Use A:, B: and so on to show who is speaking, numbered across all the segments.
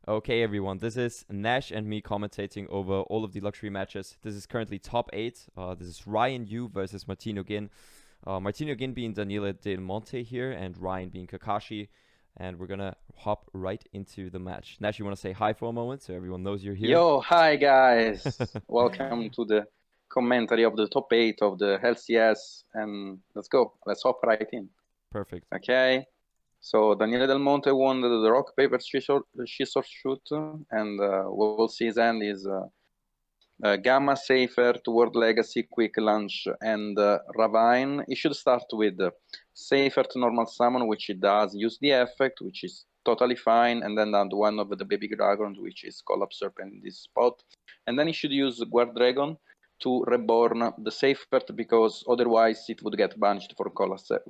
A: Okay, everyone, this is N3sh and me commentating over all of the luxury matches. This is currently top 8. This is Ryan Yu versus Martino Ghin. Martino Ghin being Daniele Del Monte here, and Ryan being Kakashi. And we're gonna hop right into the match. N3sh, you want to say hi for a moment so everyone knows you're here?
B: Yo, hi guys. Welcome to the commentary of the top 8 of the LCS, and let's go. Let's hop right in.
A: Perfect.
B: Okay. So Daniele Del Monte won the rock paper scissors shoot, and we'll see his end is Gamma, Safer, Toward Legacy, Quick Launch, and Ravine. He should start with Safer to normal summon, which he does, use the effect, which is totally fine, and then add one of the baby dragons, which is Collapse Serpent in this spot. And then he should use Guard Dragon to reborn the Safer, because otherwise it would get banished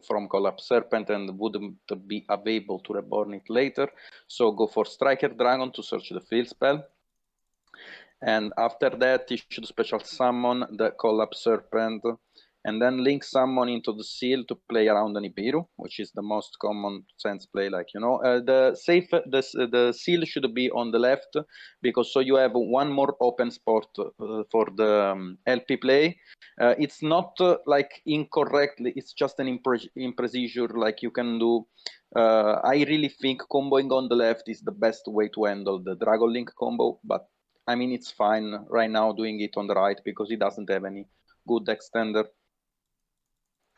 B: from Collapse Serpent and wouldn't be available to reborn it later. So go for Striker Dragon to search the field spell. And after that, you should special summon the Collapse Serpent, and then link summon into the seal to play around the Nibiru, which is the most common sense play, like, you know. The seal should be on the left, because so you have one more open spot for the LP play. It's not like incorrectly, it's just an imprecision, like you can do. I really think comboing on the left is the best way to handle the Dragon Link combo, but I mean, it's fine right now doing it on the right because he doesn't have any good extender.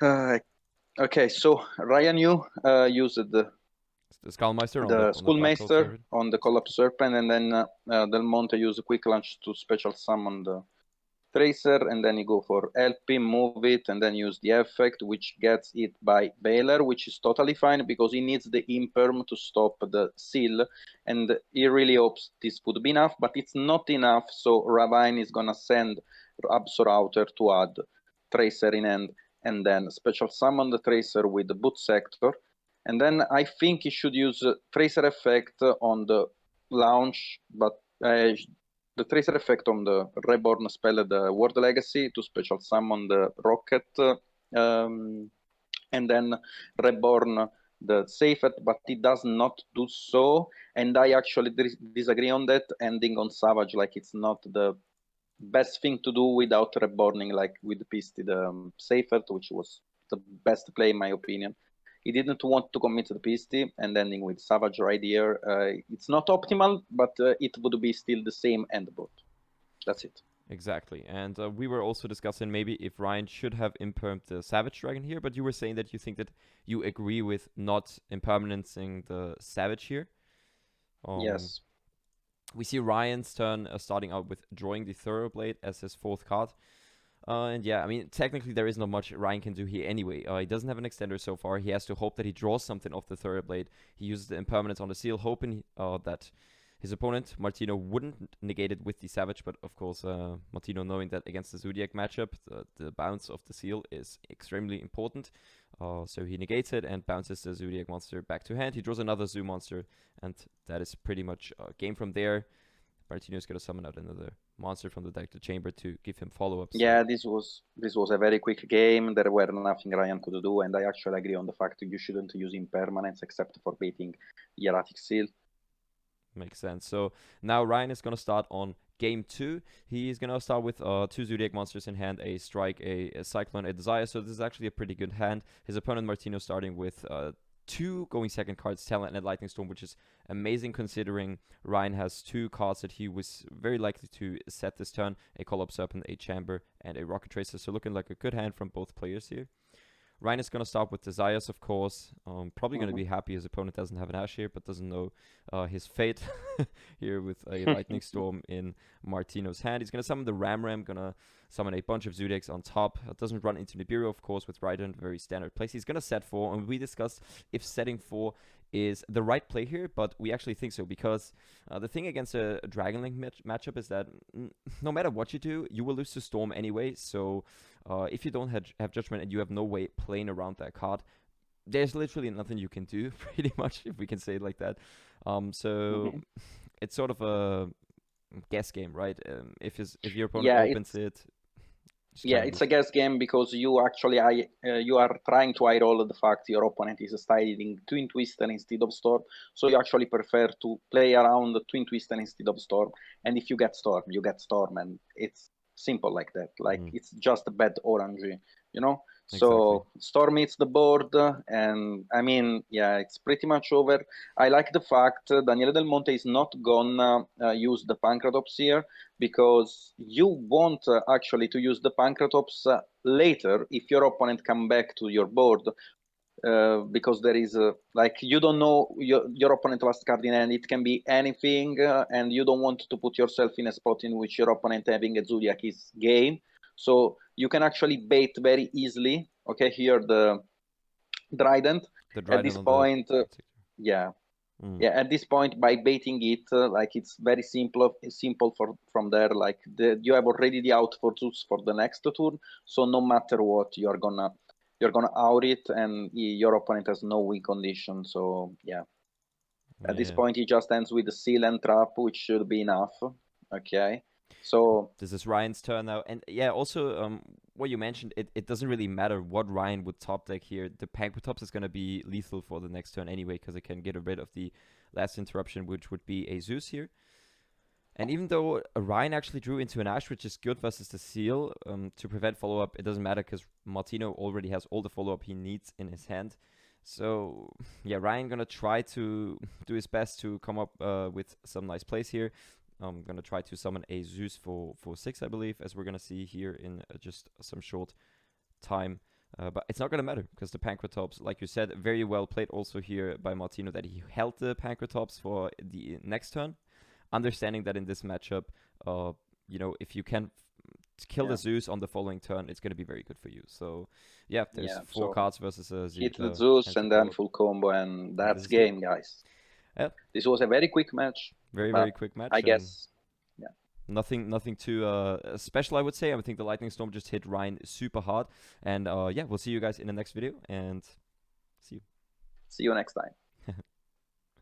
B: Okay, so Ryan Yu used the
A: Skullmeister
B: Schoolmeister on the Collapse Serpent, and then Del Monte used a quick launch to special summon the Tracer, and then you go for LP, move it, and then use the effect, which gets it by Baylor, which is totally fine because he needs the imperm to stop the seal, and he really hopes this would be enough, but it's not enough, so Ravine is gonna send Absol to add Tracer in hand, and then special summon the Tracer with the Boot Sector, and then I think he should use Tracer effect on the launch, but the Tracer effect on the Reborn spell, the World Legacy, to special summon the Rocket, and then Reborn the Safet, but it does not do so, and I actually disagree on that, ending on Savage, like it's not the best thing to do without reborning, like with Pisti, the Safet, which was the best play in my opinion. He didn't want to commit the Pisti, and ending with Savage right here. It's not optimal, but it would be still the same end board. That's it.
A: Exactly, and we were also discussing maybe if Ryan should have impermed the Savage Dragon here, but you were saying that you think that you agree with not impermanencing the Savage here.
B: Yes.
A: We see Ryan's turn starting out with drawing the Thoroughblade as his 4th card. And yeah, I mean, technically there is not much Ryan can do here anyway. He doesn't have an extender so far. He has to hope that he draws something off the Thoroughblade. He uses the impermanence on the seal, hoping that his opponent, Martino, wouldn't negate it with the Savage, but of course, Martino, knowing that against the Zodiac matchup, the bounce of the seal is extremely important. So he negates it and bounces the Zodiac monster back to hand. He draws another Zoo monster, and that is pretty much game from there. Martino's going to summon out another monster from the deck to chamber to give him follow-ups.
B: Yeah, this was a very quick game. There were nothing Ryan could do, and I actually agree on the fact that you shouldn't use impermanence except for baiting Hieratic Seal.
A: Makes sense. So now Ryan is going to start on game 2. He's going to start with 2 Zodiac monsters in hand, a Strike, a Cyclone, a Desire. So this is actually a pretty good hand. His opponent, Martino, starting with 2 going second cards, Talent and Lightning Storm, which is amazing considering Ryan has 2 cards that he was very likely to set this turn, a Collapse Serpent, a Chamber, and a Rocket Tracer. So looking like a good hand from both players here. Ryan is going to start with Desires, of course. Probably going to be happy his opponent doesn't have an Ash here, but doesn't know his fate here with a Lightning Storm in Martino's hand. He's going to summon the Ram, going to summon a bunch of Zodiacs on top. Doesn't run into Nibiru, of course, with Raiden, very standard place. He's going to set 4, and we discussed if setting 4 is the right play here, but we actually think so, because the thing against a Dragon Link matchup is that no matter what you do, you will lose to Storm anyway, so if you don't have Judgment and you have no way playing around that card, there's literally nothing you can do, pretty much, if we can say it like that. It's sort of a guess game, right? If your opponent opens it, Just
B: Yeah,
A: kind of
B: it's a guess game because you actually you are trying to eye roll the fact your opponent is styling Twin Twister instead of Storm, so you actually prefer to play around the Twin Twister instead of Storm. And if you get Storm, you get Storm, and it's simple like that. Like it's just a bad orangey, you know. So Storm hits the board, and I mean, yeah, it's pretty much over. I like the fact Daniele Del Monte is not gonna use the Pancratops here, because you want actually to use the Pancratops later if your opponent come back to your board, because there is like, you don't know your opponent last card in hand. It can be anything, and you don't want to put yourself in a spot in which your opponent having a Zodiac is game. So you can actually bait very easily. Okay, here the Trident. At this point, yeah. Yeah, at this point, by baiting it, like it's very simple from there. Like you have already the out for Zeus for the next turn, so no matter what, you're gonna out it, and your opponent has no win condition. So yeah, at this point, he just ends with the seal and trap, which should be enough. Okay, so
A: this is Ryan's turn now, and yeah, also what you mentioned, it doesn't really matter what Ryan would top deck here. The Pancratops is gonna be lethal for the next turn anyway, because it can get rid of the last interruption, which would be a Zeus here. And even though Ryan actually drew into an N3sh, which is good versus the seal, to prevent follow-up, it doesn't matter because Martino already has all the follow-up he needs in his hand. So yeah, Ryan gonna try to do his best to come up with some nice plays here. I'm gonna try to summon a Zeus for 6, I believe, as we're gonna see here in just some short time. But it's not gonna matter because the Pancratops, like you said, very well played also here by Martino, that he held the Pancratops for the next turn, understanding that in this matchup, you know, if you can kill the Zeus on the following turn, it's going to be very good for you. So yeah, there's 4 cards versus a Zeus.
B: Hit the Zeus and then full combo, and that's game, guys. This was a very quick match.
A: Very quick match.
B: I guess. Yeah.
A: Nothing too special, I would say. I think the Lightning Storm just hit Ryan super hard. And yeah, we'll see you guys in the next video, and see you.
B: See you next time.